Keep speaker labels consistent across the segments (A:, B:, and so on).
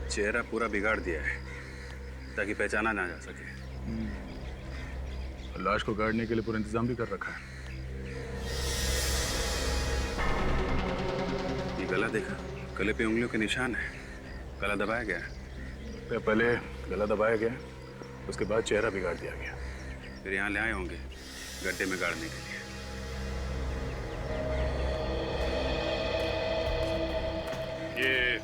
A: चेहरा पूरा बिगाड़ दिया है ताकि पहचाना ना जा सके।
B: लाश को गाड़ने के लिए पूरा इंतजाम भी कर रखा है।
A: ये गला देखा, गले पे उंगलियों के निशान है। गला दबाया गया है।
B: पहले गला दबाया गया, उसके बाद चेहरा बिगाड़ दिया गया।
A: फिर यहाँ ले आए होंगे गड्ढे में गाड़ने के लिए। ये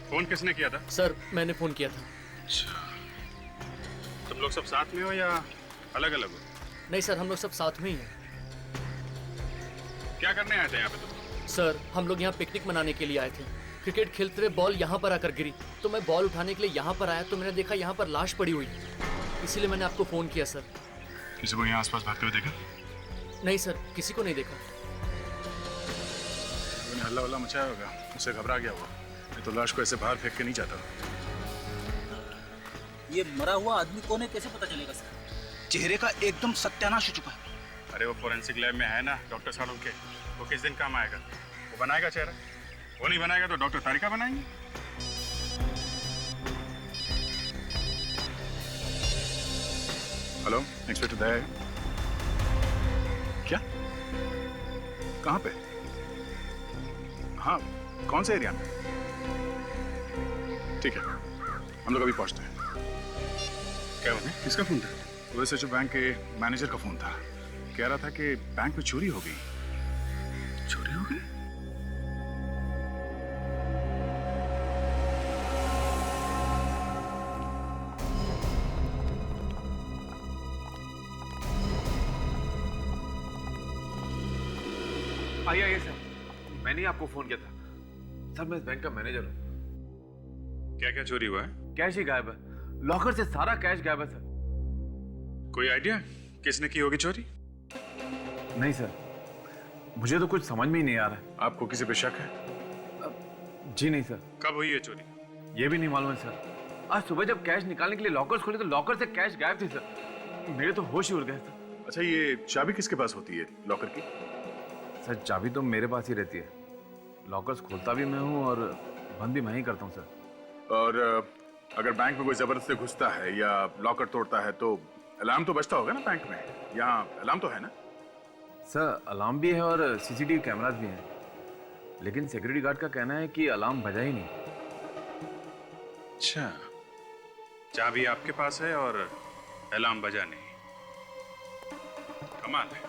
A: फोन किसने किया था?
C: सर मैंने फोन किया था।
A: अच्छा, तुम लोग सब साथ में हो या अलग अलग हो?
C: नहीं सर, हम लोग सब साथ में ही हैं।
A: क्या करने आए थे यहाँ पे तुम?
C: सर हम लोग यहाँ पिकनिक मनाने के लिए आए थे। क्रिकेट खेलते हुए बॉल यहाँ पर आकर गिरी तो मैं बॉल उठाने के लिए यहाँ पर आया तो मैंने देखा यहाँ पर लाश पड़ी हुई, इसीलिए मैंने आपको फोन किया सर।
B: किसी को यहाँ आसपास भागते हुए देखा?
C: नहीं सर, किसी को नहीं देखा।
B: उन्हें हल्ला वल्ला मचाया होगा, उससे घबरा गया वो। मैं तो लाश को ऐसे बाहर फेंक के नहीं जाता।
D: ये मरा हुआ आदमी कौन है, कैसे पता चलेगा सर? चेहरे का एकदम सत्यानाश हो चुका है।
A: अरे वो फोरेंसिक लैब में है ना डॉक्टर साहब के, वो किस दिन काम आएगा? वो बनाएगा चेहरा। वो नहीं बनाएगा तो डॉक्टर तारिका बनाएंगे।
B: हेलो, इंस्पेक्टर दया। क्या? कहाँ पे? हाँ, कौन से एरिया में? ठीक है, हम लोग अभी पहुंचते हैं।
A: क्या बात है? किसका फोन था?
B: वैसे जो बैंक के मैनेजर का फोन था, कह रहा था कि बैंक में चोरी हो गई।
A: चोरी हो गई?
E: आइए सर, मैंने ही आपको फोन किया था। सर मैं इस बैंक का मैनेजर हूँ।
A: क्या क्या चोरी हुआ है?
E: कैश ही गायब है, लॉकर से सारा कैश गायब है सर।
A: कोई आइडिया किसने की होगी चोरी?
E: नहीं सर, मुझे तो कुछ समझ में ही नहीं आ रहा है।
B: आपको किसी पे शक है?
E: जी नहीं सर।
A: कब हुई है चोरी?
E: ये भी नहीं मालूम है सर। आज सुबह जब कैश निकालने के लिए लॉकर्स खोले तो लॉकर से कैश गायब थी सर। मेरे तो होश ही उड़ गए सर।
B: अच्छा, ये चाबी किसके पास होती है लॉकर की?
E: सर चाबी तो मेरे पास ही रहती है। लॉकर्स खोलता भी मैं हूँ और बंद भी मैं ही करता हूँ सर।
B: और अगर बैंक में कोई जबरदस्ती घुसता है या लॉकर तोड़ता है तो अलार्म तो बजता होगा ना बैंक में? यहाँ अलार्म तो है ना?
E: सर अलार्म भी है और सीसीटीवी कैमरास भी हैं, लेकिन सिक्योरिटी गार्ड का कहना है कि अलार्म बजा ही नहीं।
A: अच्छा, चाबी आपके पास है और अलार्म बजा नहीं। कमाल है।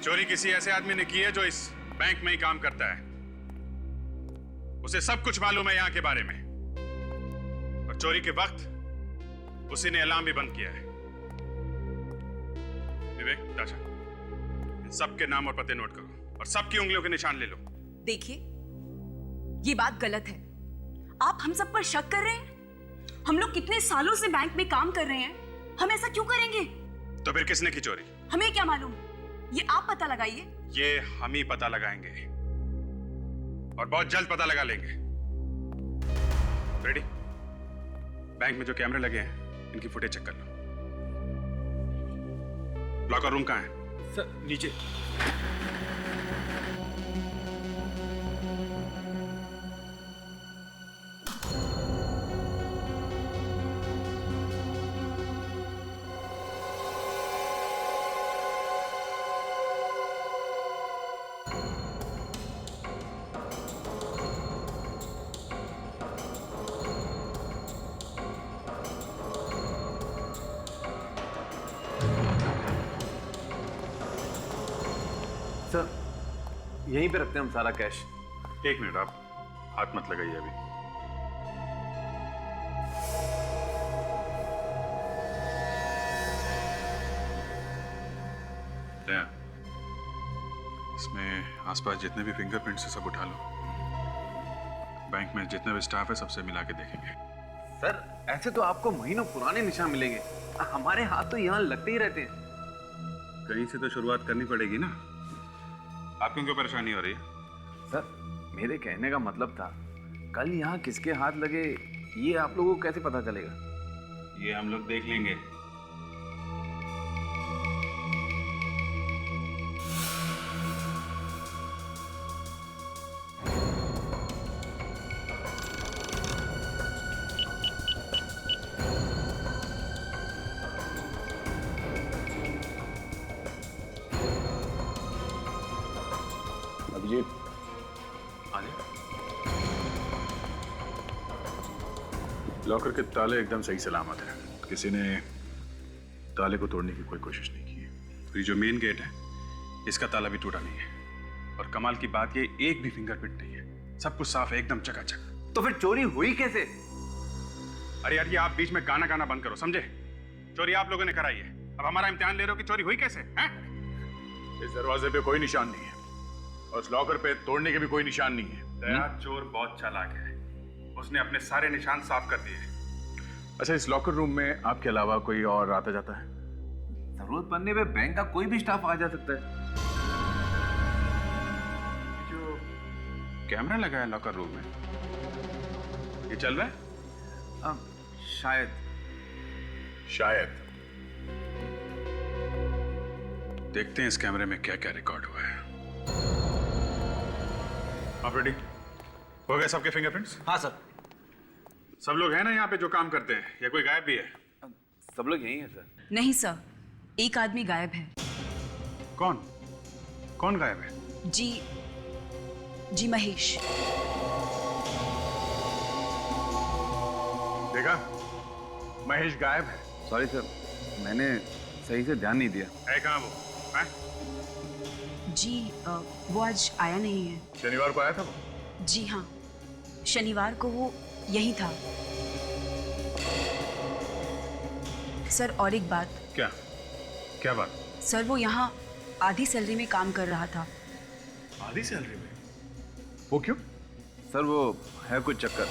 A: चोरी किसी ऐसे आदमी ने की है जो इस बैंक में ही काम करता है। उसे सब कुछ मालूम है यहाँ के बारे में, और चोरी के वक्त उसी ने अलार्म भी बंद किया है। विवेक, ताशा, इन सबके नाम और पते नोट करो और सबकी उंगलियों के निशान ले लो।
F: देखिए, ये बात गलत है। आप हम सब पर शक कर रहे हैं। हम लोग कितने सालों से बैंक में काम कर रहे हैं, हम ऐसा क्यों करेंगे?
A: तो फिर किसने की चोरी?
F: हमें क्या मालूम, ये आप पता लगाइए।
A: ये हम ही पता लगाएंगे और बहुत जल्द पता लगा लेंगे। रेडी? बैंक में जो कैमरे लगे हैं इनकी फुटेज चेक कर लो। लॉकर रूम कहाँ है?
E: सर नीचे। सर यहीं पे रखते हैं हम सारा कैश।
A: एक मिनट, आप हाथ मत लगाइए अभी। दया, इसमें आसपास जितने भी फिंगरप्रिंट्स है सब उठा लो। बैंक में जितने भी स्टाफ है सबसे मिला के देखेंगे।
E: सर ऐसे तो आपको महीनों पुराने निशान मिलेंगे, हमारे हाथ तो यहाँ लगते ही रहते हैं।
A: कहीं से तो शुरुआत करनी पड़ेगी ना। आपको क्यों परेशानी हो रही है?
E: सर मेरे कहने का मतलब था, कल यहाँ किसके हाथ लगे ये आप लोगों को कैसे पता चलेगा?
A: ये हम लोग देख लेंगे।
B: लॉकर के ताले एकदम सही सलामत हैं। किसी ने ताले को तोड़ने की कोई कोशिश नहीं की है।
A: तो ये जो मेन गेट है इसका ताला भी टूटा नहीं है, और कमाल की बात ये एक भी फिंगरप्रिंट नहीं है, सब कुछ साफ है, एकदम चकाचक।
E: तो फिर चोरी हुई कैसे?
A: अरे यार, ये आप बीच में गाना गाना बंद करो, समझे? चोरी आप लोगों ने कराई है, अब हमारा इम्तिहान ले रहे हो कि चोरी हुई कैसे हैं?
B: इस दरवाजे पे कोई निशान नहीं है और इस लॉकर पे तोड़ने के भी कोई निशान नहीं है।
A: दया चोर बहुत चालाक है, उसने अपने सारे निशान साफ कर दिए।
B: अच्छा, इस लॉकर रूम में आपके अलावा कोई और आता जाता है?
E: जरूरत पड़ने पे बैंक का कोई भी स्टाफ आ जा सकता है।
A: ये जो कैमरा लगा है लॉकर रूम में, ये चल रहा है?
E: शायद।
B: शायद।
A: देखते हैं इस कैमरे में क्या क्या रिकॉर्ड हुआ है। आप रेडी हो गए? सबके फिंगरप्रिंट्स?
D: हाँ सर।
A: सब लोग हैं ना यहाँ पे जो काम करते हैं, या कोई गायब भी है?
E: सब लोग यही हैं सर।
F: नहीं सर, एक आदमी गायब है।
A: कौन कौन गायब है?
F: जी महेश।
B: देखा, महेश गायब है।
E: सॉरी सर, मैंने सही से ध्यान नहीं दिया।
A: है कहाँ वो? हैं?
F: जी वो आज आया नहीं है।
B: शनिवार को आया था वो?
F: जी हाँ, शनिवार को वो यही था। सर और एक बात।
A: क्या क्या बात?
F: सर वो यहाँ आधी सैलरी में काम कर रहा था।
A: आधी सैलरी में?
B: वो क्यों?
E: सर वो है कुछ चक्कर,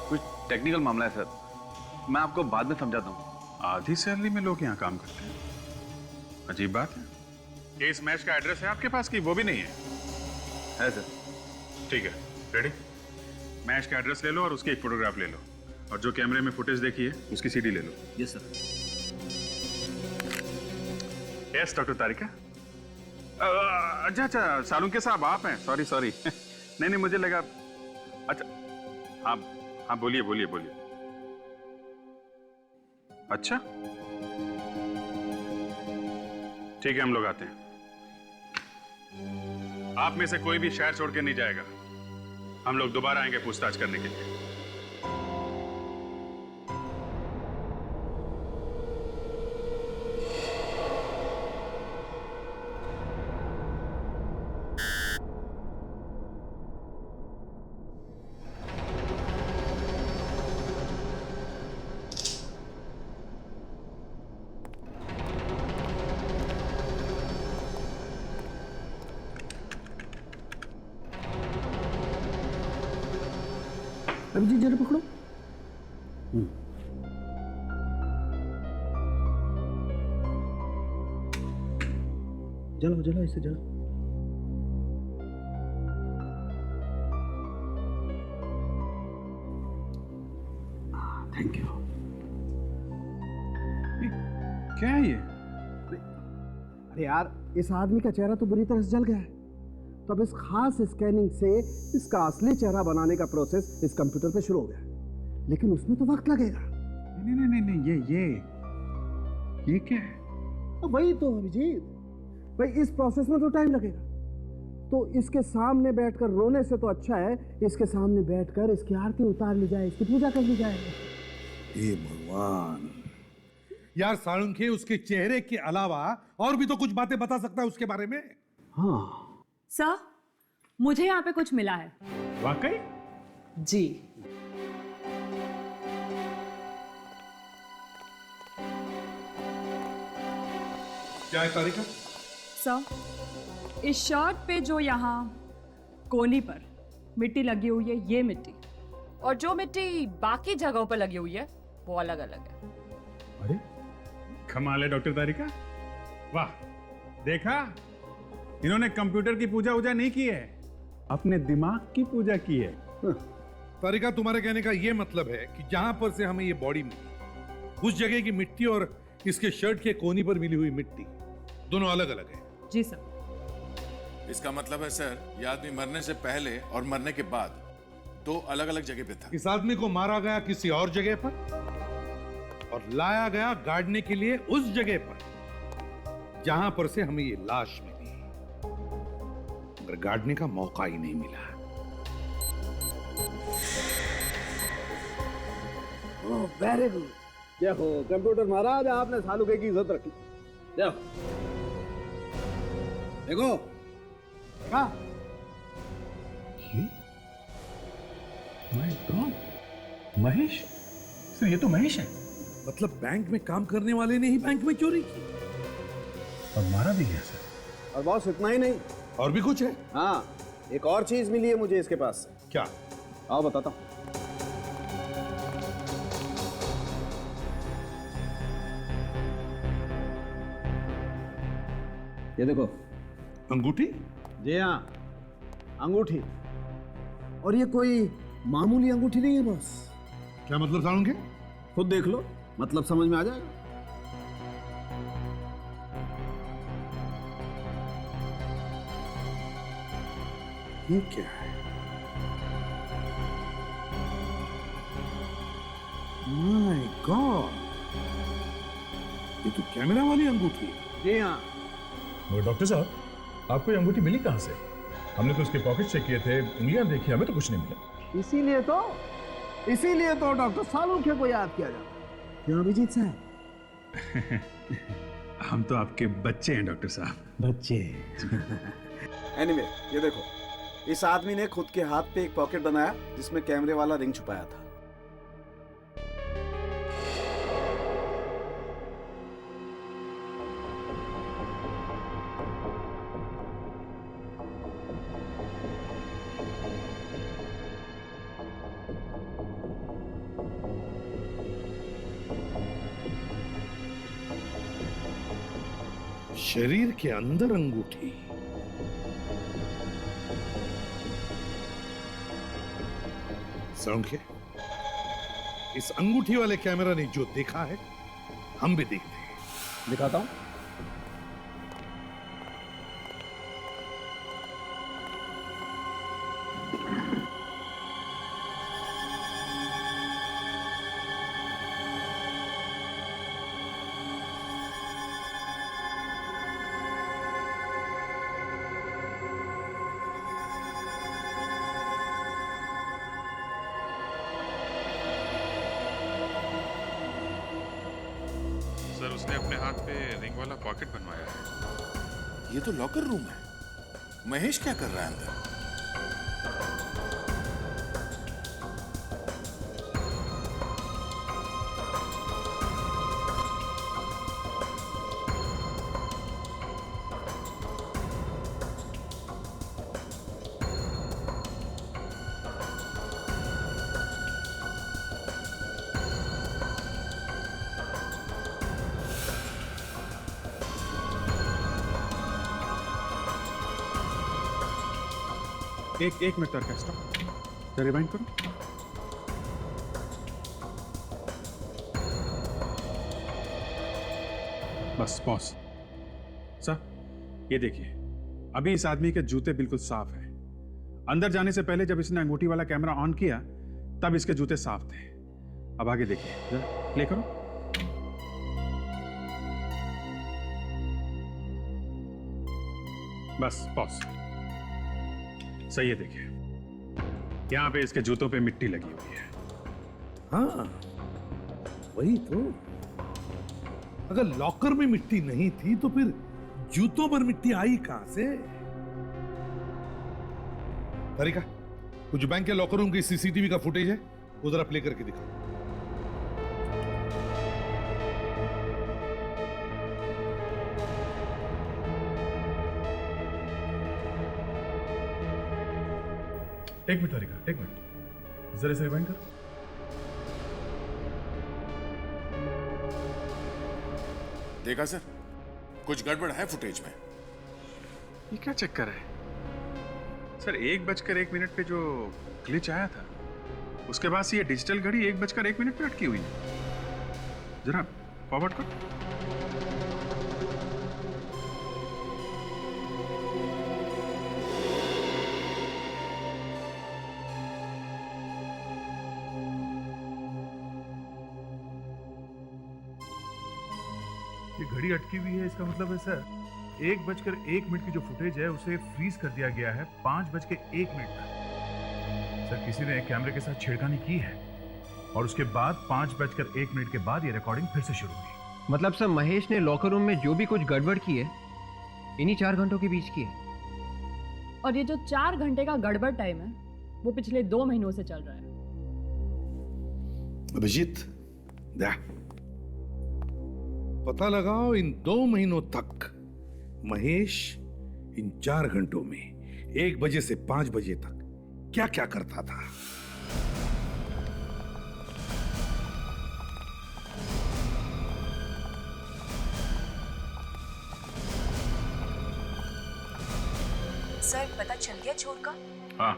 E: कुछ टेक्निकल मामला है सर, मैं आपको बाद में समझाता हूँ।
A: आधी सैलरी में लोग यहाँ काम करते हैं, अजीब बात है। ये इस मैच का एड्रेस है आपके पास कि वो भी नहीं है?
E: है सर।
A: ठीक है, रेडी? मैच का एड्रेस ले लो और उसकी एक फोटोग्राफ ले लो, और जो कैमरे में फुटेज देखी है उसकी सीडी ले लो।
D: Yes sir.
A: Yes doctor Tarika. अच्छा, सालुंके साहब आप हैं? सॉरी नहीं मुझे लगा। अच्छा, हाँ बोलिए। अच्छा ठीक है, हम लोग आते हैं। आप में से कोई भी शहर छोड़ के नहीं जाएगा, हम लोग दोबारा आएंगे पूछताछ करने के लिए।
G: अभिजीत जरा पकड़ो। जलाओ इसे जलाओ। Thank you.
A: क्या है ये?
G: अरे यार, इस आदमी का चेहरा तो बुरी तरह से जल गया है, तो अब इस खास स्कैनिंग से इसका असली चेहरा बनाने का प्रोसेस इस कंप्यूटर पे शुरू हो गया, लेकिन उसमें तो वक्त लगेगा।
A: नहीं, ये क्या है?
G: अब वही तो अभिजीत भाई, इस प्रोसेस में तो टाइम लगेगा, तो इसके सामने बैठकर रोने से तो अच्छा है इसके सामने बैठकर इसकी आरती उतार ली जाए, इसकी पूजा कर ली जाए।
H: हे भगवान।
I: यार साळुंखे उसके चेहरे के अलावा और भी तो कुछ बातें बता सकता है उसके बारे में।
G: हाँ
J: सर, मुझे यहाँ पे कुछ मिला है।
A: वाकई?
J: जी।
I: क्या है तारिका?
J: सर, इस शर्ट पे जो यहाँ कोनी पर मिट्टी लगी हुई है, ये मिट्टी, और जो मिट्टी बाकी जगहों पर लगी हुई है वो अलग अलग है।
A: अरे कमाल है डॉक्टर तारिका, वाह! देखा, इन्होंने कंप्यूटर की पूजा वूजा नहीं की है, अपने दिमाग की पूजा की है।
I: तारिका, तुम्हारे कहने का ये मतलब है कि जहां पर से हमें ये बॉडी मिली, उस जगह की मिट्टी और इसके शर्ट के कोनी पर मिली हुई मिट्टी दोनों अलग अलग है।
J: जी सर।
H: इसका मतलब है सर, ये आदमी मरने से पहले और मरने के बाद दो अलग अलग जगह पे था।
I: इस आदमी को मारा गया किसी और जगह पर और लाया गया गाड़ने के लिए उस जगह पर जहां पर से हमें ये लाश मिली, मगर गाड़ने का मौका ही नहीं मिला।
G: Very good. देखो कंप्यूटर महाराज, आपने सालुके की इज्जत रखी। देखो देखो देखा?
I: माय गॉड, महेश सर, ये तो महेश है। मतलब बैंक में काम करने वाले ने ही बैंक में चोरी की और मारा भी गया सर।
G: और बॉस इतना ही नहीं,
I: और भी कुछ है?
G: हाँ, एक और चीज मिली है मुझे इसके पास से।
I: क्या?
G: आओ बताता हूँ। ये देखो
I: अंगूठी।
G: जी हाँ, अंगूठी। और ये कोई मामूली अंगूठी नहीं है बॉस।
I: क्या मतलब सालुके?
G: खुद देख लो, मतलब समझ में आ जाएगा।
I: ये क्या है? माय गॉड, ये तो कैमरा वाली अंगूठी है।
G: जी हाँ।
B: वो डॉक्टर साहब, आपको ये अंगूठी मिली कहाँ से? हमने तो उसके पॉकेट चेक किए थे, उंगलियां देखी, हमें तो कुछ नहीं मिला।
G: इसीलिए तो डॉक्टर सालुके को याद किया जाता है। क्यों अभिजीत साहब?
A: हम तो आपके बच्चे हैं डॉक्टर साहब।
G: बच्चे। एनीवे, ये देखो, इस आदमी ने खुद के हाथ पे एक पॉकेट बनाया जिसमें कैमरे वाला रिंग छुपाया था।
I: शरीर के अंदर अंगूठी। सालुके, इस अंगूठी वाले कैमरा ने जो देखा है हम भी देखते हैं।
G: दिखाता हूं।
A: सर, उसने अपने हाथ पे रिंग वाला पॉकेट बनवाया है।
H: ये तो लॉकर रूम है। महेश क्या कर रहा है अंदर?
A: एक मिनट तक स्टॉप, जरा रिवाइंड करो। बस पॉज। सर, ये देखिए, अभी इस आदमी के जूते बिल्कुल साफ हैं। अंदर जाने से पहले जब इसने अंगूठी वाला कैमरा ऑन किया तब इसके जूते साफ थे। अब आगे देखिए, जरा प्ले करो। बस पॉज। सही है, देखिए यहां पे इसके जूतों पे मिट्टी लगी हुई है।
I: हाँ, वही तो। अगर लॉकर में मिट्टी नहीं थी तो फिर जूतों पर मिट्टी आई कहां से? तरीका, कुछ बैंक के लॉकर रूम की सीसीटीवी का फुटेज है, वो जरा प्ले करके दिखा।
B: एक मिनट तारिका, एक मिनट, जरा से रिवाइंड कर।
H: देखा सर, कुछ गड़बड़ है फुटेज में।
A: ये क्या चक्कर है सर? 1:01 पे जो ग्लिच आया था उसके बाद से ये डिजिटल घड़ी 1:01 पे अटकी हुई है। जरा फॉरवर्ड कर।
B: ये घड़ी अटकी हुई है, इसका मतलब है सर 1:01 की जो फुटेज है उसे फ्रीज कर दिया गया है 5:01 तक। सर, किसी ने कैमरे के साथ छेड़खानी की है। और उसके बाद 5:01 के बाद ये रिकॉर्डिंग फिर से शुरू हुई।
K: मतलब सर महेश ने लॉकर रूम में जो भी कुछ गड़बड़ की है इन्हीं 4 घंटों के बीच की है।
J: और ये जो 4 घंटे का गड़बड़ टाइम है वो पिछले 2 महीनों से चल रहा है।
I: अभिजीत, पता लगाओ इन 2 महीनों तक महेश इन 4 घंटों में 1 बजे से 5 बजे तक क्या क्या करता था।
F: सर पता चल गया चोर का?
B: हाँ,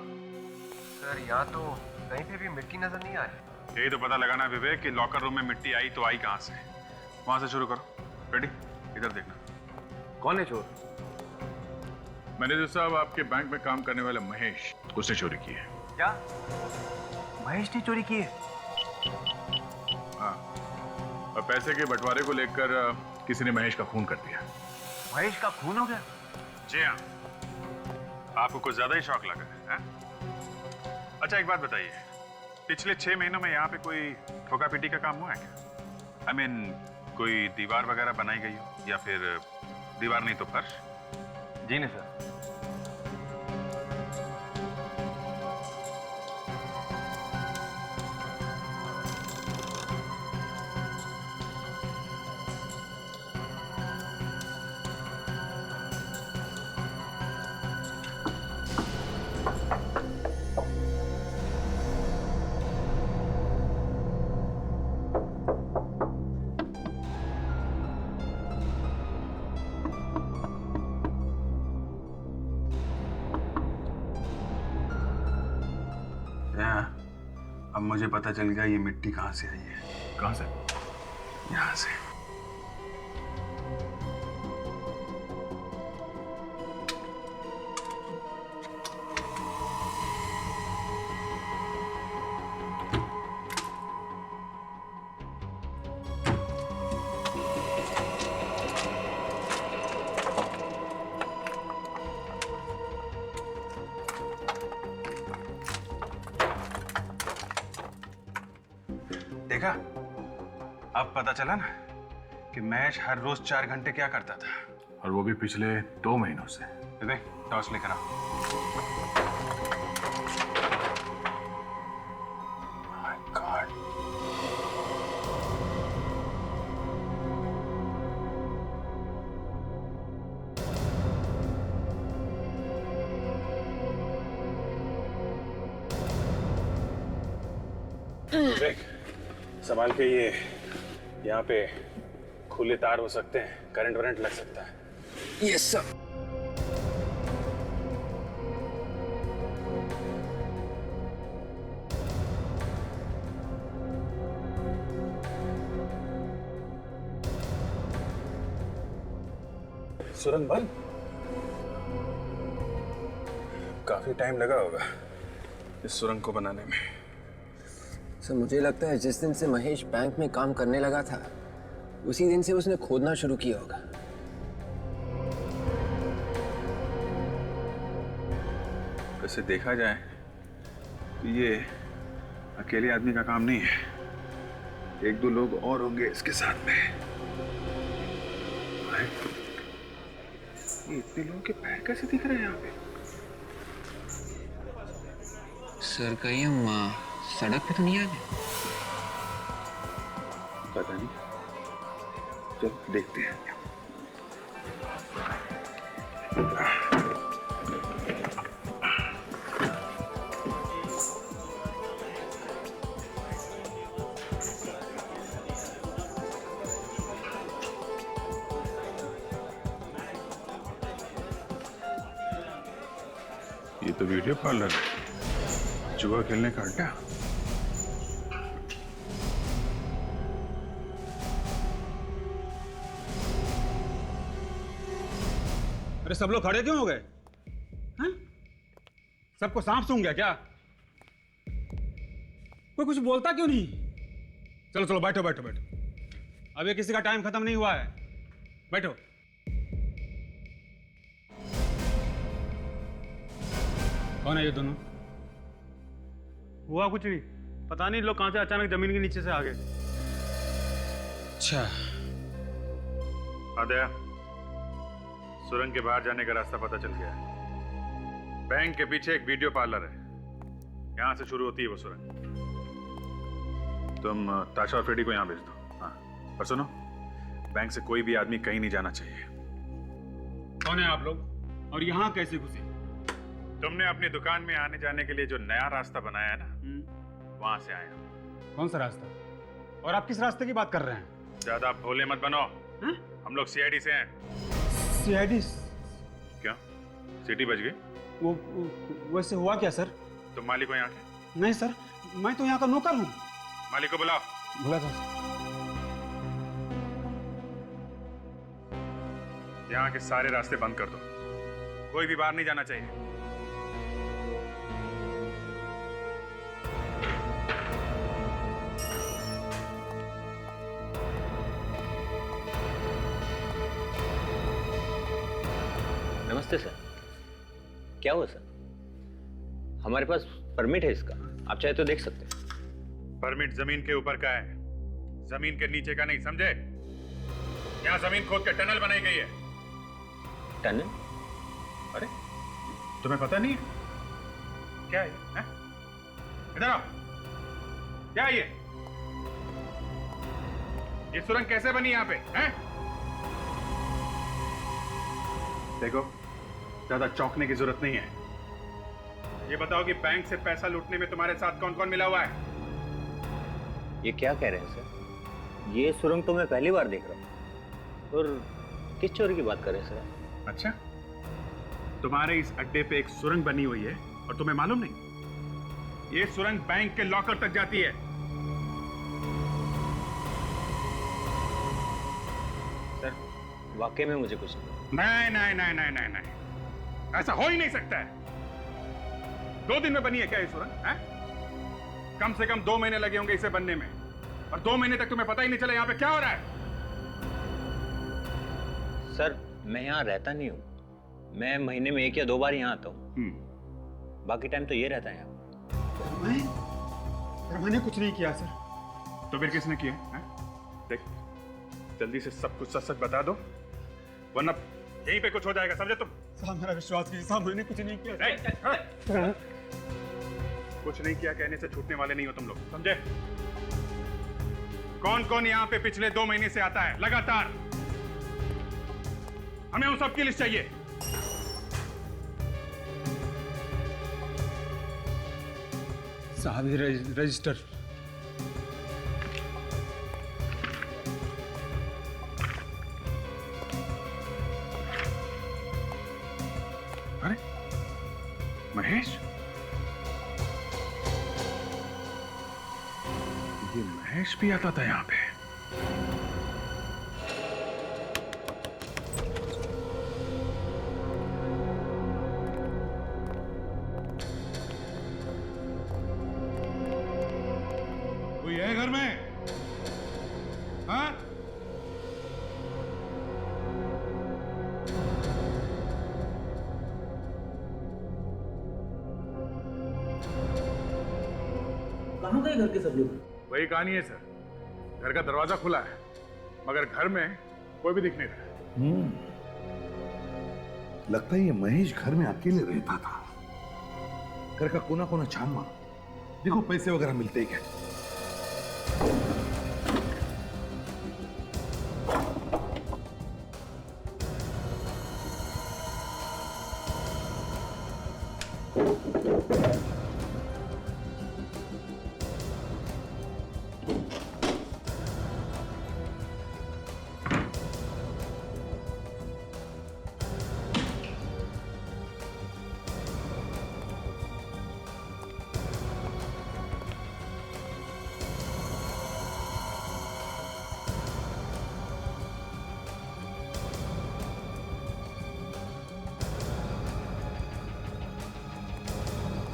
K: सर यहाँ तो कहीं पे भी मिट्टी नजर नहीं आ रही।
B: यही तो पता लगाना है विवेक कि लॉकर रूम में मिट्टी आई तो आई कहां से। वहां से शुरू करो। रेडी? इधर देखना।
E: कौन है चोर?
B: मैनेजर साहब, आपके बैंक में काम करने वाला महेश, उसने चोरी की है।
K: क्या महेश ने चोरी की है?
B: हाँ, और पैसे के बंटवारे को लेकर किसी ने महेश का खून कर दिया।
K: महेश का खून हो गया?
B: जी हाँ। आपको कुछ ज्यादा ही शौक लगा है? अच्छा एक बात बताइए, पिछले 6 महीनों में यहाँ पे कोई ठोका पीटी का काम हुआ है क्या? I mean, कोई दीवार वगैरह बनाई गई हो या फिर दीवार नहीं तो फर्श?
K: जी नहीं सर।
A: अब मुझे पता चल गया ये मिट्टी कहाँ से आई है।
B: कहाँ से?
A: यहाँ से। देखा, अब पता चला ना कि महेश हर रोज 4 घंटे क्या करता था,
B: और वो भी पिछले 2 महीनों से।
A: विवेक, टॉर्च लेकर आओ। My God. विवेक, संभाल के, ये यहाँ पे खुले तार हो सकते हैं, करंट वरंट लग सकता है।
K: Yes sir.
A: सुरंग बंद? काफी टाइम लगा होगा इस सुरंग को बनाने में।
K: सर मुझे लगता है जिस दिन से महेश बैंक में काम करने लगा था उसी दिन से उसने खोदना शुरू किया होगा।
A: वैसे देखा जाए तो ये अकेले आदमी का काम नहीं है, 1-2 लोग और होंगे इसके साथ में। ये इतने लोगों के पैर कैसे दिख रहे हैं यहाँ पे?
K: सर कहीं हम सड़क पे तो नहीं आ गए?
A: पता नहीं, चल देखते हैं। ये तो वीडियो पार्लर है, जुआ खेलने का अड्डा।
D: अरे सब लोग खड़े क्यों हो गए? हैं? सबको सांप सूंघ गया क्या? कोई कुछ बोलता क्यों नहीं? चलो चलो बैठो बैठो बैठो, अभी किसी का टाइम खत्म नहीं हुआ है, बैठो। कौन है ये दोनों? हुआ कुछ भी? पता नहीं लोग कहां से अचानक जमीन के नीचे से आ गए। अच्छा,
B: आदया, सुरंग के बाहर जाने का रास्ता पता चल गया है। बैंक के पीछे एक वीडियो पार्लर है, यहां से शुरू होती है वो सुरंग। तुम ताशा और फ्रेडी को यहां भेज दो। हाँ, पर सुनो, बैंक से कोई भी आदमी कहीं नहीं जाना चाहिए।
D: कौन है आप लोग और यहाँ कैसे घुसे?
B: तुमने अपनी दुकान में आने जाने के लिए जो नया रास्ता बनाया है ना, वहां से आए हम।
D: कौन सा रास्ता? और आप किस रास्ते की बात कर रहे हैं?
B: ज्यादा भोले मत बनो। हम लोग सीआईडी से हैं।
D: सीआईडी?
B: क्यों, सिटी बच गई?
D: वो वैसे हुआ क्या सर?
B: तुम मालिक हो यहाँ के?
D: नहीं सर, मैं तो यहाँ का नौकर हूँ।
B: मालिक को बुलाओ।
D: बुला था।
B: यहाँ के सारे रास्ते बंद कर दो, कोई भी बाहर नहीं जाना चाहिए।
K: नमस्ते सर। क्या हुआ सर? हमारे पास परमिट है इसका, आप चाहे तो देख सकते हैं।
B: परमिट जमीन के ऊपर का है, जमीन के नीचे का नहीं, समझे? यहाँ जमीन खोद के टनल बनाई गई है।
K: टनल?
B: अरे तुम्हें पता नहीं है? क्या है ये? इधर आओ। क्या है ये? ये सुरंग कैसे बनी यहाँ पे? हैं? देखो, ज्यादा चौंकने की जरूरत नहीं है। ये बताओ कि बैंक से पैसा लूटने में तुम्हारे साथ कौन कौन मिला हुआ है?
K: ये क्या कह रहे हैं सर? ये सुरंग तो मैं पहली बार देख रहा हूँ। और किस चोरी की बात कर रहे हैं सर?
B: अच्छा, तुम्हारे इस अड्डे पे एक सुरंग बनी हुई है और तुम्हें मालूम नहीं? ये सुरंग बैंक के लॉकर तक जाती है।
K: सर, वाकई में मुझे कुछ
B: नहीं नहीं नहीं नहीं नहीं नहीं, ऐसा हो ही नहीं सकता है। 2 दिन में बनी है क्या ये सुरंग? कम से कम 2 महीने लगे होंगे इसे बनने में, और 2 महीने तक तुम्हें पता ही नहीं चला यहाँ पे क्या हो रहा है।
K: सर, मैं यहाँ रहता नहीं हूँ। मैं महीने में 1 या 2 बार यहाँ आता हूँ। बाकी टाइम तो ये रहता है यहाँ।
D: मैंने कुछ नहीं किया सर।
B: तो फिर किसने किया है? देख, जल्दी से सब कुछ सच सच बता दो, वरना यहीं पे कुछ हो जाएगा, समझे तुम?
D: साहब मेरा विश्वास कीजिए साहब, मैंने कुछ नहीं किया।
B: कुछ नहीं किया कहने से छूटने वाले नहीं हो तुम लोग, समझे? कौन कौन यहाँ पे पिछले 2 महीने से आता है लगातार? हमें उन सब की लिस्ट चाहिए।
D: साहब ये रजिस्टर।
B: अरे महेश, ये महेश भी आता था यहाँ पे।
I: कोई है घर में? हाँ?
G: कहाँ गए घर के सब लोग?
B: वही कहानी है सर, घर का दरवाजा खुला है मगर घर में कोई भी दिख नहीं रहा।
I: लगता है ये महेश घर में अकेले रहता था। घर का कोना कोना छान मारो, देखो पैसे वगैरह मिलते ही क्या।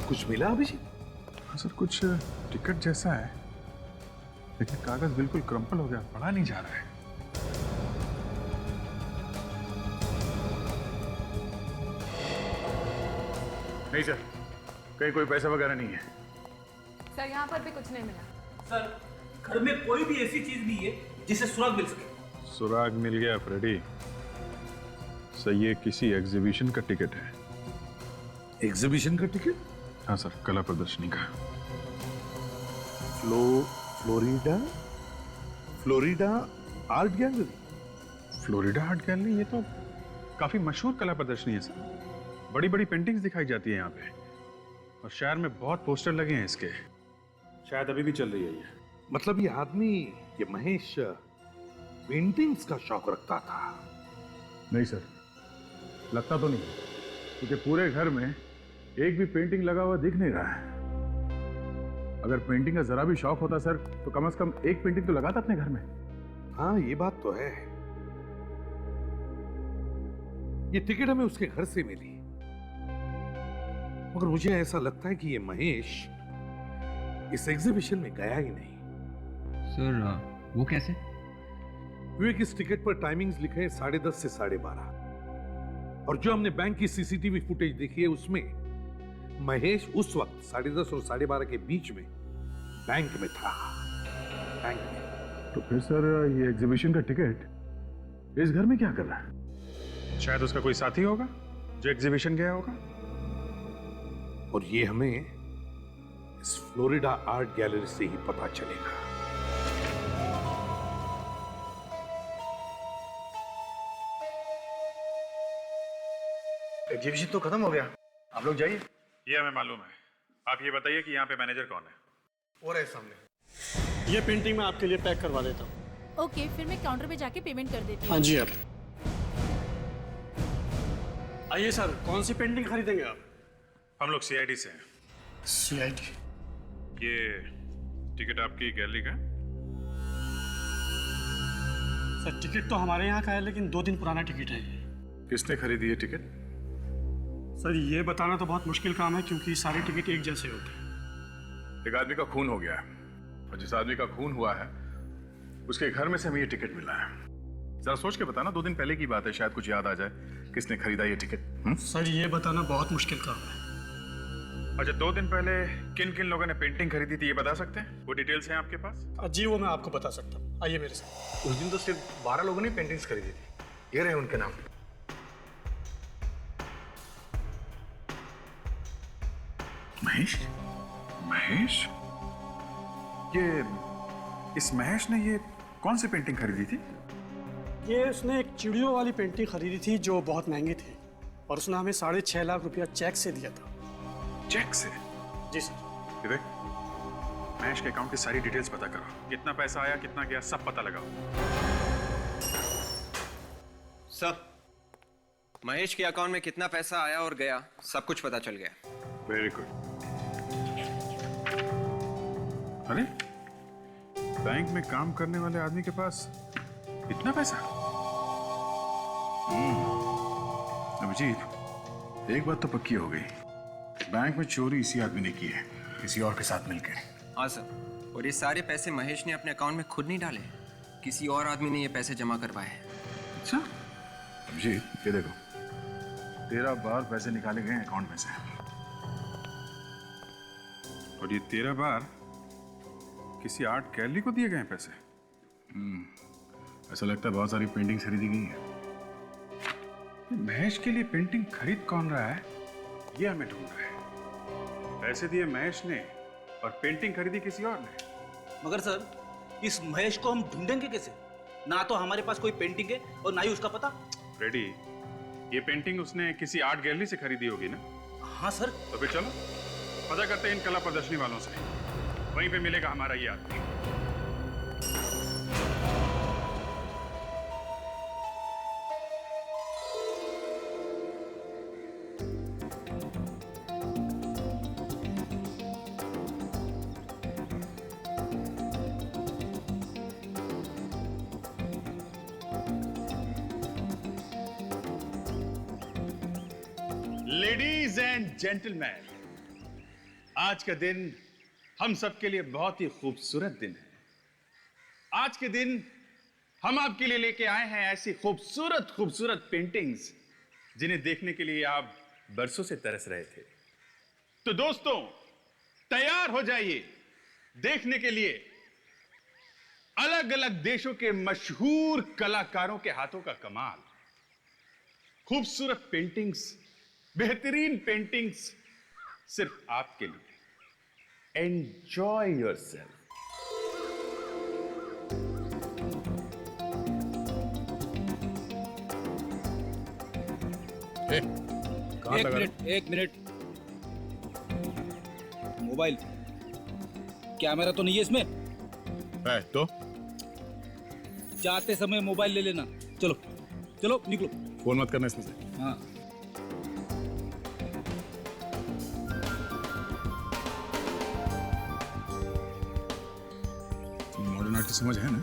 I: कुछ मिला अभिषेक?
B: हाँ सर, कुछ टिकट जैसा है, लेकिन कागज बिल्कुल क्रम्पल हो गया, पढ़ा नहीं जा रहा है। नहीं सर, कहीं कोई पैसा वगैरह नहीं है।
J: सर यहाँ पर भी कुछ नहीं मिला।
L: सर घर में कोई भी ऐसी चीज नहीं है जिसे सुराग मिल सके।
B: सुराग मिल गया फ्रेडी। सही, ये किसी एग्जीबिशन का टिकट है।
I: एग्जीबिशन का टिकट?
B: हाँ सर, कला प्रदर्शनी का।
I: Florida art gallery.
B: Florida art gallery, ये तो काफी मशहूर कला प्रदर्शनी है सर। बड़ी बड़ी पेंटिंग्स दिखाई जाती है यहाँ पे, और शहर में बहुत पोस्टर लगे हैं इसके। शायद अभी भी चल रही है ये।
I: मतलब ये आदमी, ये महेश, पेंटिंग्स का शौक रखता था?
B: नहीं सर, लगता तो नहीं, क्योंकि पूरे घर में एक भी पेंटिंग लगा हुआ दिख नहीं रहा है। अगर पेंटिंग का जरा भी शौक होता सर, तो कम से कम एक पेंटिंग तो लगाता अपने घर में।
I: हाँ, ये बात तो है। ये टिकट हमें उसके घर से मिली, मगर मुझे ऐसा लगता है कि ये महेश इस एग्जीबिशन में गया ही नहीं।
M: सर वो कैसे?
I: विवेक, इस टिकट पर टाइमिंग्स लिखे हैं 10:30 से 12:30, और जो हमने बैंक की सीसीटीवी फुटेज देखी है उसमें महेश उस वक्त 10:30 और 12:30 के बीच में बैंक में था। बैंक में।
B: तो फिर सर ये एग्जीबिशन का टिकट इस घर में क्या कर रहा है? शायद उसका कोई साथी होगा जो एग्जीबिशन गया होगा।
I: और ये हमें इस फ्लोरिडा आर्ट गैलरी से ही पता चलेगा।
E: एग्जीबिशन तो खत्म हो गया, आप लोग जाइए।
B: ये हमें मालूम है। आप ये बताइए कि यहाँ पे मैनेजर कौन है?
E: और है सामने।
L: ये पेंटिंग मैं आपके लिए पैक करवा देता हूँ।
N: ओके, फिर मैं काउंटर पे जाके पेमेंट कर देती हूँ।
L: हाँ जी आप आइए सर, कौन सी पेंटिंग खरीदेंगे आप?
B: हम लोग सीआईडी से हैं।
L: सीआईडी?
B: ये टिकट आपकी गैलरी का है?
L: सर टिकट तो हमारे यहाँ का है, लेकिन 2 दिन पुराना टिकट है ये।
B: किसने खरीदी ये टिकट?
L: सर ये बताना तो बहुत मुश्किल काम है, क्योंकि सारे टिकट एक जैसे होते हैं।
B: एक आदमी का खून हो गया है, और जिस आदमी का खून हुआ है उसके घर में से हमें ये टिकट मिला है। जरा सोच के बताना, 2 दिन पहले की बात है, शायद कुछ याद आ जाए किसने खरीदा ये टिकट।
L: सर ये बताना बहुत मुश्किल काम है।
B: अच्छा, 2 दिन पहले किन किन लोगों ने पेंटिंग खरीदी थी ये बता सकते हैं? वो डिटेल्स हैं आपके पास?
L: जी वो मैं आपको बता सकता हूँ, आइए मेरे साथ।
E: उस दिन तो सिर्फ 12 लोगों ने पेंटिंग्स खरीदी थी। ये रहे उनके नाम।
B: महेश? महेश? ये इस महेश ने ये कौन सी पेंटिंग खरीदी थी?
L: ये उसने एक चिड़ियों वाली पेंटिंग खरीदी थी जो बहुत महंगी थी, और उसने हमें 6.5 लाख रुपया चेक से दिया था।
B: चेक से?
L: जी सर।
B: विवेक, महेश के अकाउंट की सारी डिटेल्स पता करो। कितना पैसा आया, कितना गया, सब पता लगाओ।
M: सर, महेश के अकाउंट में कितना पैसा आया और गया, सब कुछ पता चल गया।
B: Very good. अरे, बैंक में काम करने वाले आदमी के पास इतना पैसा? अभिजीत, एक बात तो पक्की हो गई, बैंक में चोरी इसी आदमी ने की है, किसी और के साथ मिलकर।
M: हाँ सर, और ये सारे पैसे महेश ने अपने अकाउंट में खुद नहीं डाले, किसी और आदमी ने ये पैसे जमा करवाए हैं।
B: अच्छा अभिजीत, ये देखो, 13 बार पैसे निकाले गए अकाउंट में से, और ये 13 बार किसी आर्ट गैलरी को दिए गए पैसे। ऐसा लगता है बहुत सारी पेंटिंग खरीदी गई है। महेश के लिए पेंटिंग खरीद कौन रहा है, ये हमें ढूंढ रहा है। पैसे दिए महेश ने और पेंटिंग खरीदी किसी और ने।
L: मगर सर, इस महेश को हम ढूंढेंगे कैसे? ना तो हमारे पास कोई पेंटिंग है और ना ही उसका पता।
B: रेडी, ये पेंटिंग उसने किसी आर्ट गैलरी से खरीदी होगी ना?
L: हाँ सर।
B: तो फिर चलो पता करते हैं इन कला प्रदर्शनी वालों से, वहीं पे मिलेगा हमारा ये आदमी।
A: लेडीज एंड जेंटलमैन, आज का दिन हम सबके लिए बहुत ही खूबसूरत दिन है। आज के दिन हम आपके लिए लेके आए हैं ऐसी खूबसूरत खूबसूरत पेंटिंग्स जिन्हें देखने के लिए आप बरसों से तरस रहे थे। तो दोस्तों, तैयार हो जाइए देखने के लिए अलग अलग देशों के मशहूर कलाकारों के हाथों का कमाल, खूबसूरत पेंटिंग्स, बेहतरीन पेंटिंग्स सिर्फ आपके लिए। Enjoy yourself.
O: एक मिनट मोबाइल कैमरा तो नहीं है इसमें?
B: है तो
O: जाते समय मोबाइल ले लेना। चलो चलो निकलो।
B: फोन मत करना इसमें से।
O: हाँ
B: मॉडर्न आर्ट की समझ है ना?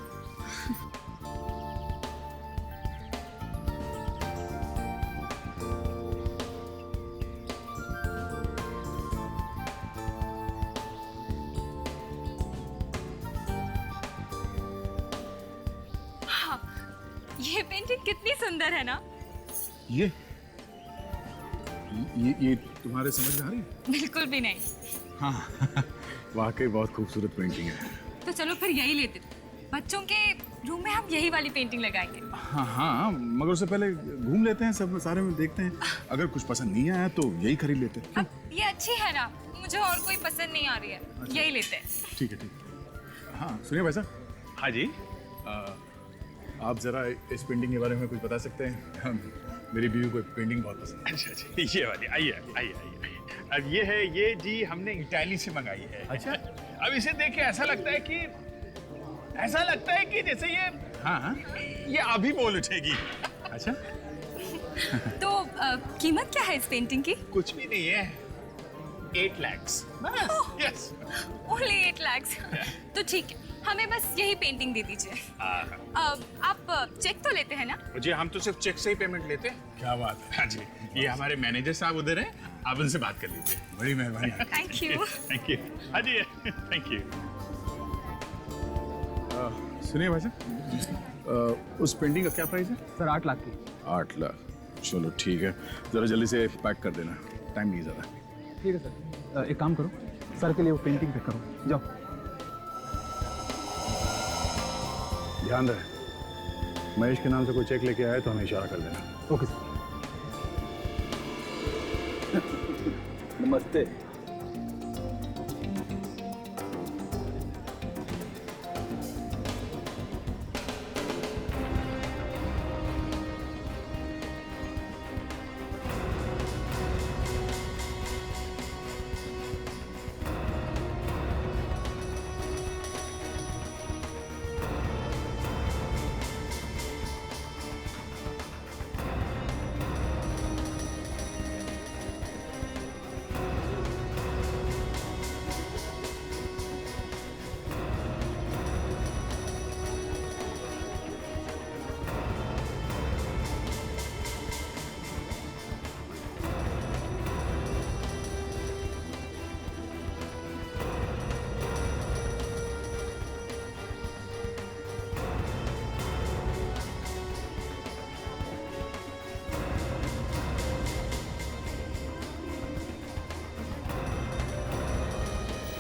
F: ये पेंटिंग कितनी सुंदर है ना?
B: ये तुम्हारे समझ में आ रही है?
F: बिल्कुल भी नहीं।
B: हाँ वाकई बहुत खूबसूरत पेंटिंग है।
F: तो चलो फिर यही लेते। बच्चों के रूम में हम यही वाली पेंटिंग लगाएंगे।
B: हाँ हाँ, मगर उससे पहले घूम लेते हैं, सब सारे में देखते हैं। अगर कुछ पसंद नहीं आया तो यही खरीद लेते हैं।
F: ये अच्छी है ना, मुझे और कोई पसंद नहीं आ रही है।
B: अच्छा।
F: यही लेते हैं।
B: ठीक है ठीक है। हाँ सुनिए भाई साहब। हाँ जी, आप जरा इस पेंटिंग के बारे में कुछ बता सकते हैं? मेरी बीवी को पेंटिंग बहुत पसंद है।
A: अच्छा अच्छा, ये वाली। आइए आइए आइए। अब ये है, ये जी हमने इटाली से मंगाई है।
B: अच्छा।
A: अब इसे देख के ऐसा लगता है कि जैसे ये, हाँ ये अभी बोल उठेगी।
B: अच्छा।
F: तो कीमत क्या है इस पेंटिंग की?
A: कुछ भी नहीं है, 8 लाख। Yes,
F: only 8 lakh. तो ठीक है, हमें बस यही पेंटिंग दे दीजिए। आप चेक तो लेते हैं ना?
A: जी हम तो सिर्फ चेक से ही पेमेंट लेते हैं।
B: क्या बात है।
A: हाँ जी, ये हमारे मैनेजर साहब उधर हैं, आप उनसे बात कर लीजिए।
B: बड़ी मेहरबानी।
F: Thank you.
A: Thank you. हाँ जी थैंक यू।
B: सुनिए भाई साहब, उस पेंटिंग का क्या प्राइस है?
E: सर 8 लाख की।
B: 8 लाख, चलो ठीक है, जरा जल्दी से पैक कर देना, टाइम नहीं ज़्यादा।
E: ठीक है सर, एक काम करो, सर के लिए वो पेंटिंग पैक करो, जाओ।
B: ध्यान रहे, महेश के नाम से कोई चेक लेके आए तो हमें इशारा कर देना।
E: Okay sir. नमस्ते।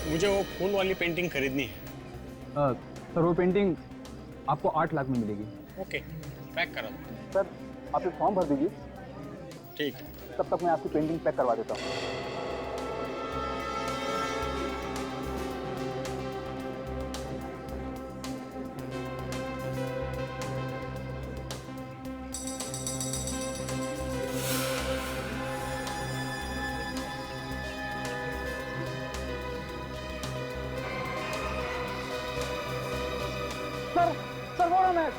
L: मुझे वो फूल वाली पेंटिंग खरीदनी है।
E: सर वो पेंटिंग आपको 8 लाख में मिलेगी।
L: ओके, पैक करा दो।
E: सर आप एक फॉर्म भर दीजिए।
L: ठीक है।
E: तब तक मैं आपकी पेंटिंग पैक करवा देता हूँ। सर हो रहा है,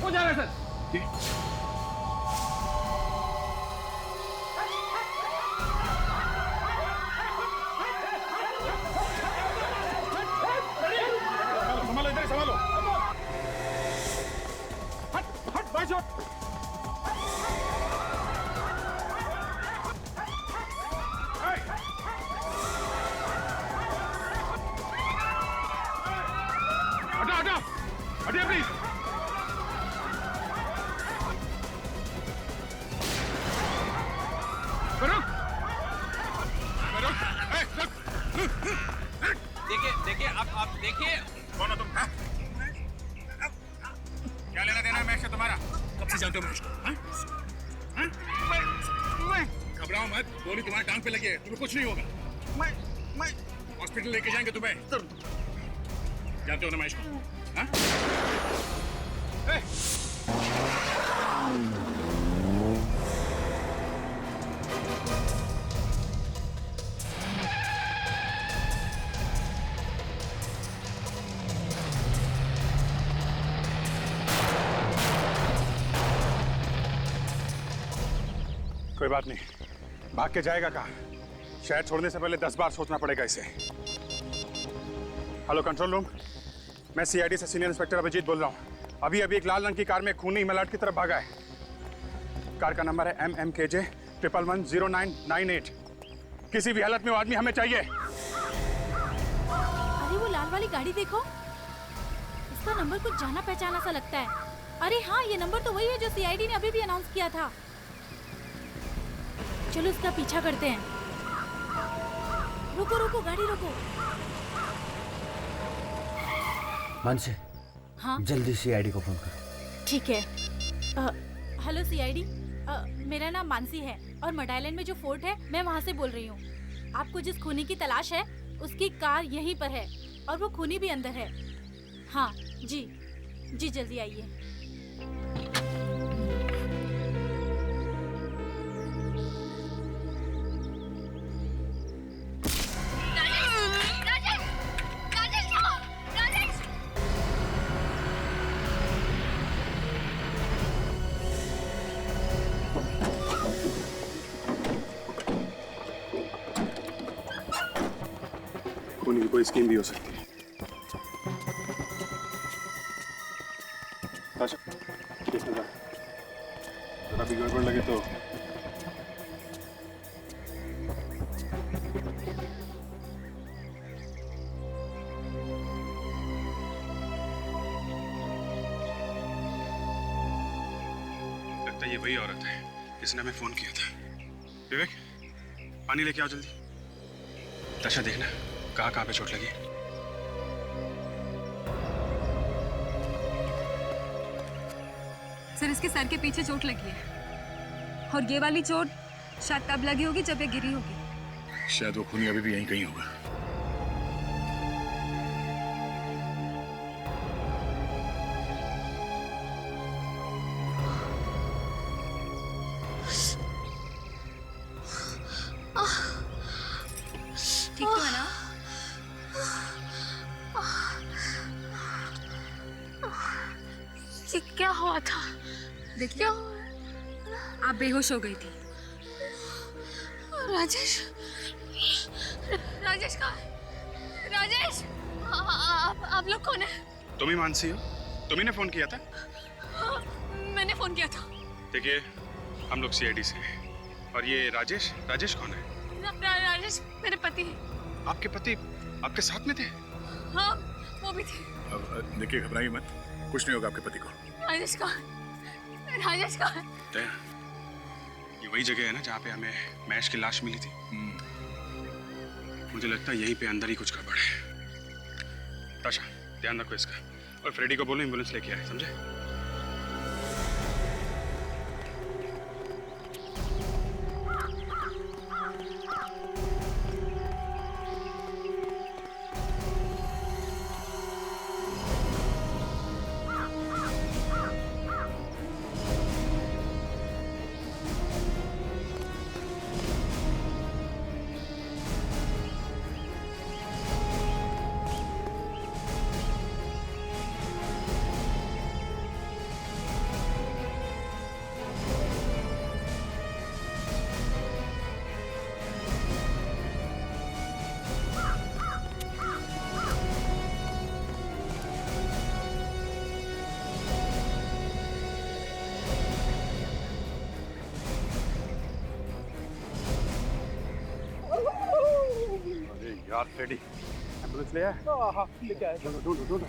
E: हो जा रहा है सर।
B: संभालो, इधर संभालो। हट हट भाई साहब। हटा हटा हटिए प्लीज।
O: देखिए देखिए।
B: कौन हो तुम? हाँ? क्या लेना देना है महेश से तुम्हारा?
O: कब से जानते हो महेश को?
B: घबराओ मत, गोली तुम्हारी टांग पे लगी है, तुम्हें कुछ नहीं होगा। मैं हॉस्पिटल लेके जाएंगे तुम्हें। जानते हो ना महेश को? हाँ? कोई बात नहीं, भाग के जाएगा कहाँ? शहर छोड़ने से पहले 10 बार सोचना पड़ेगा इसे। हेलो कंट्रोल रूम, मैं सीआईडी से सीनियर इंस्पेक्टर अभिजीत बोल रहा हूँ। अभी एक लाल रंग की कार में खूनी मलाट की तरफ भागा है। कार का नंबर है MMKJ 110998। किसी भी हालत में वो आदमी हमें चाहिए।
N: अरे वो लाल वाली गाड़ी देखो, इसका नंबर कुछ जाना पहचाना सा लगता है। अरे हाँ, ये नंबर तो वही है जो सीआईडी ने अभी भी अनाउंस किया था। चलो इसका पीछा करते हैं। रुको रुको, गाड़ी रुको।
P: मानसी,
N: हाँ
P: जल्दी सीआईडी को फोन करो।
N: ठीक है। हेलो सीआईडी, मेरा नाम मानसी है और मडाइलैंड में जो फोर्ट है मैं वहाँ से बोल रही हूँ। आपको जिस खूनी की तलाश है उसकी कार यहीं पर है और वो खूनी भी अंदर है। हाँ जी जी, जल्दी आइए।
A: खूनी की कोई स्कीम भी हो सकती है। अच्छा, जरा भी गड़बड़ लगे तो लगता है ये वही औरत है जिसने हमें फोन किया था। विवेक, पानी लेके आओ जल्दी। तशा देखना कहाँ पे चोट लगी।
F: सर, इसके सर के पीछे चोट लगी है और ये वाली चोट शायद तब लगी होगी जब ये गिरी होगी।
H: शायद वो खूनी अभी भी यहीं कहीं होगा।
F: ठीक तो है ना?
N: ये क्या हुआ था?
F: देखिए, आप बेहोश हो गई थी।
N: राजेश, राजेश कहाँ है? राजेश, आप लोग कौन है?
A: तुम ही मानसी हो? तुम्ही ने फोन किया था?
N: हाँ, मैंने फोन किया था।
A: देखिए, हम लोग सीआईडी से हैं और ये राजेश कौन है?
N: राजेश मेरे पति हैं।
A: आपके पति आपके साथ में थे?
N: हाँ, वो भी थे।
H: अब देखिए, घबराइए मत, कुछ नहीं होगा आपके पति को।
N: राजेश कहाँ है? राजेश कहाँ है?
A: दया, ये वही जगह है ना जहाँ पे हमें महेश की लाश मिली थी। मुझे लगता है यहीं पे अंदर ही कुछ गड़बड़ है। ताशा, ध्यान रखो इसका और फ्रेडी को बोलो एम्बुलेंस लेके आए, समझे? यार फ्रेडी, एम्बुलेंस ले आए?
L: हाँ, लेके आए।
A: ढूंढो।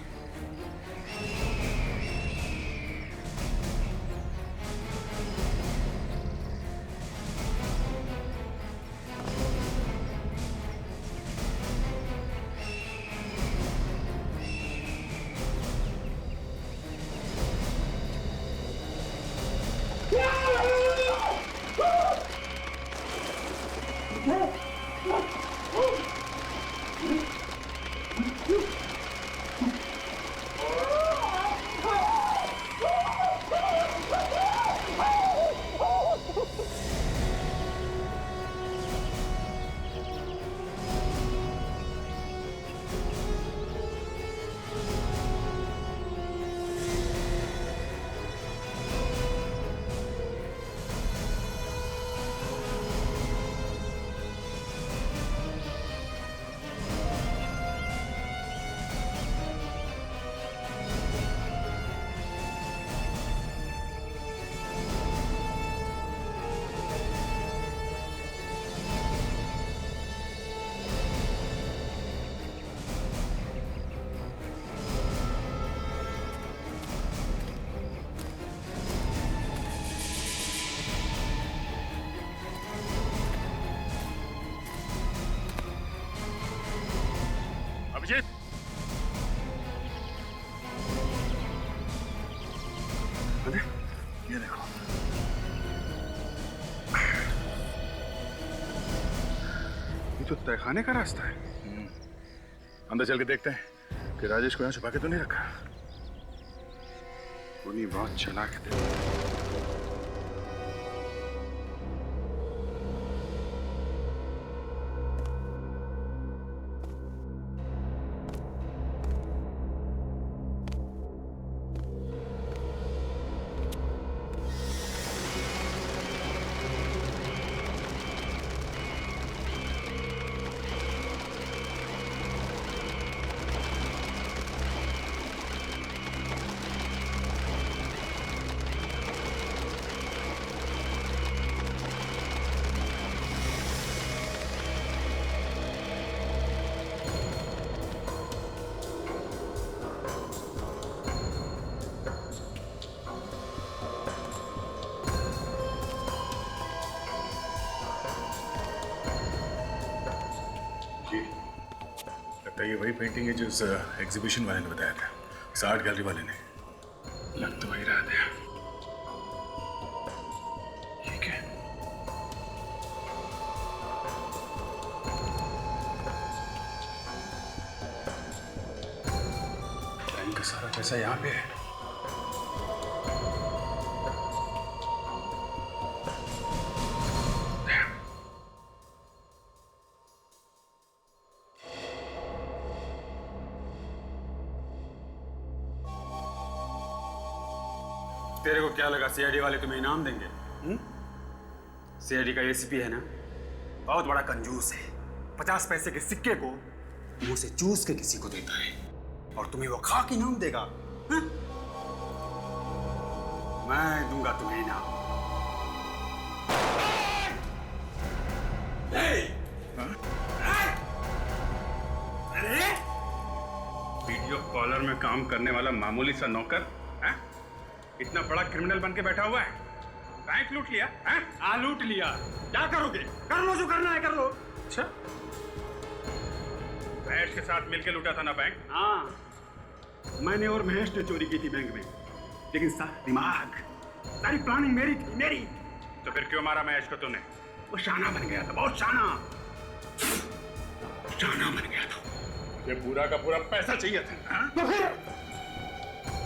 A: अरे ये देखो, ये तो तहखाने का रास्ता है। अंदर चल के देखते हैं कि राजेश को यहाँ छुपा के तो नहीं रखा। उन्हीं बहुत चालाक थे।
B: ये वही पेंटिंग है जो उस एग्जीबिशन वाले ने बताया था, उस आर्ट गैलरी वाले ने। लग तो वही रहा था। ठीक है, बैंक का सारा पैसा यहाँ पे है।
D: तेरे को क्या लगा सीआईडी वाले तुम्हें इनाम देंगे? सीआईडी का एसीपी है ना, बहुत बड़ा कंजूस है। 50 पैसे के सिक्के को मुंह से चूस के किसी को देता है और तुम्हें वो खा के इनाम देगा। हा? मैं दूंगा तुम्हें इनाम।
A: वीडियो कॉलर में काम करने वाला मामूली सा नौकर इतना बड़ा क्रिमिनल बन के बैठा हुआ है। बैंक लूट लिया है?
D: हाँ, लूट लिया। क्या करोगे? कर लो जो करना है, कर लो।
A: अच्छा, महेश के साथ मिलके लूटा था ना बैंक?
D: हाँ, मैंने और महेश ने चोरी की थी बैंक में, लेकिन सारा दिमाग, सारी प्लानिंग मेरी थी, मेरी।
A: तो फिर क्यों मारा महेश को तूने?
D: वो शाना बन गया था, बहुत शाना बन गया था।
A: ये पूरा का पूरा पैसा चाहिए था।
D: तो फिर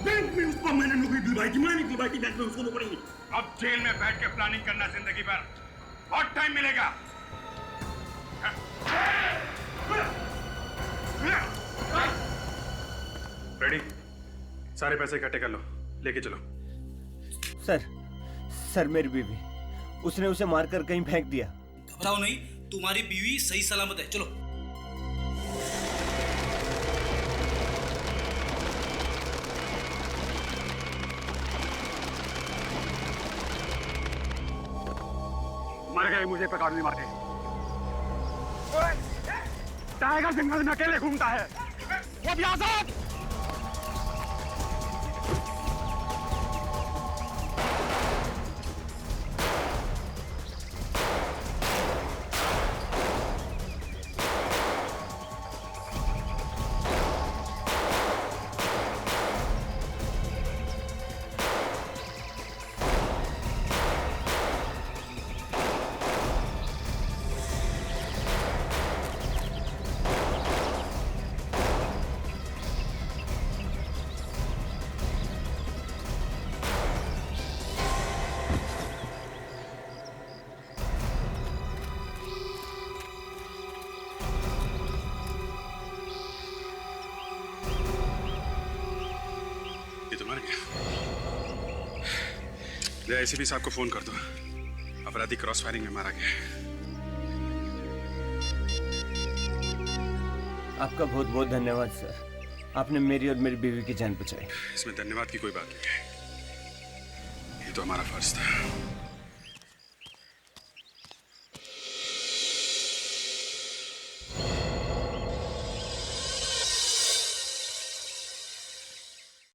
D: बैंक में उसको मैंने नौकरी दिलवाई थी, मैंने दिलवाई थी बैंक में उसको नौकरी।
A: अब जेल में बैठ के प्लानिंग करना जिंदगी भर, बहुत टाइम मिलेगा। रेडी, सारे पैसे इकट्ठे कर लो, लेके चलो।
Q: सर मेरी बीवी, उसने उसे मारकर कहीं फेंक दिया।
O: घबराओ नहीं, तुम्हारी बीवी सही सलामत है। चलो।
D: मर गए, मुझे पकड़ नहीं मारे। टाइगर जंगल में अकेले घूमता है, वो भी आजाद।
A: एसीपी साहब को फोन कर दो, अपराधी क्रॉस फायरिंग में मारा गया है।
Q: आपका बहुत बहुत धन्यवाद सर, आपने मेरी और मेरी बीवी की जान बचाई।
A: इसमें धन्यवाद की कोई बात नहीं है, ये तो हमारा फर्ज था।